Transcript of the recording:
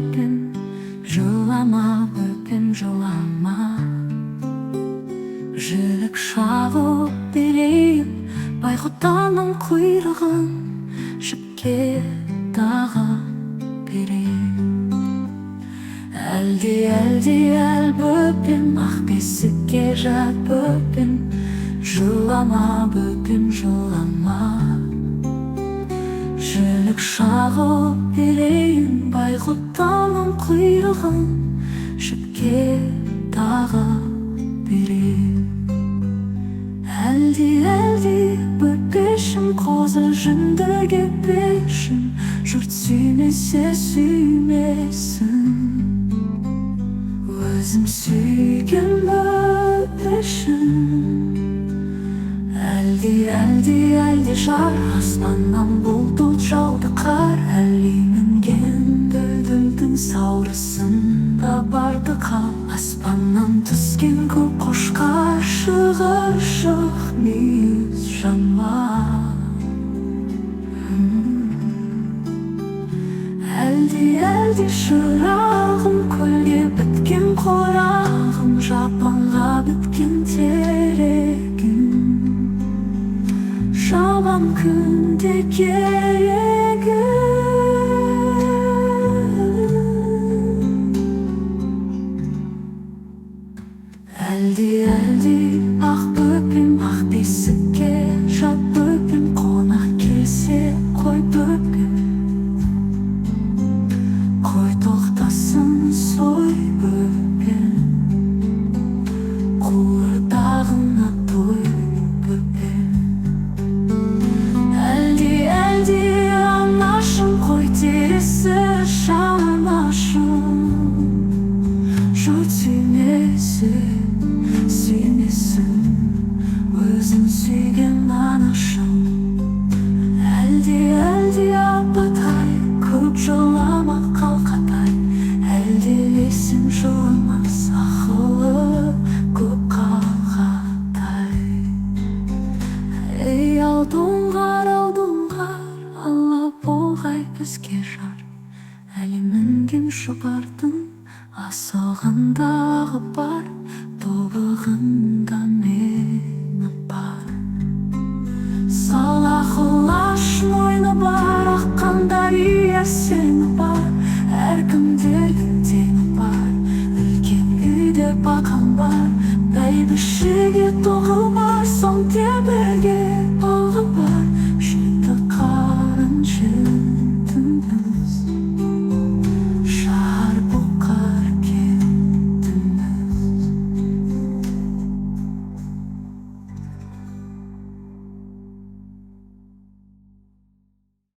бөпем, жылама бөпем, жылама. Жілік шағып берейін байғұтанның құйрығын, жіпке тағы берейін. Әлде әл бөпем, ақ бесікке жат бөпем, жылама бөпем, жылама. Жілік шағып берейін байғұтанның құйрығын, жіпке тағы берейін. Әлде бөпешім, қозы жүндіге пешім, жұрт сүймесе сүймесін, өзім сүйген бөпешім. Әлде жар аспаннан бұлт жауды қар, әлде мінген дүлдүлдің саурысында барды қал. Аспаннан түскен көк қошқар, шығыршық мүйіз жанма. Әлде шырағым, көлге біткен қорағым, жапанға біткен терегім, жаман күнде керегім. Әлде ақ бөпем, ақ бесікке жат бөпем, қонақ келсе қой бөпем, қой тоқтасын сой бөпем, қуырдағына той бөпем. Әлде анашым, қой тересі жанашым, жұрт сүймесе сүймесін, өзің сүйген анашым. Әлде апатай, көп жылама қалқатай, әлде есім жылмас ақылы көп қалғатай. Ей алдоңғар, Алла болғай бізге жар, әлі мінген шұбардың асығындағы бар, тобығында мені бар. Салақылаш мойны бар, аққандар сені бар, әркімдердің теңі бар, үлкен үйде бақам бар, бәйбішеге тоғы бар, соң тебірге бағы бар, жеті қарын жейтінбіз.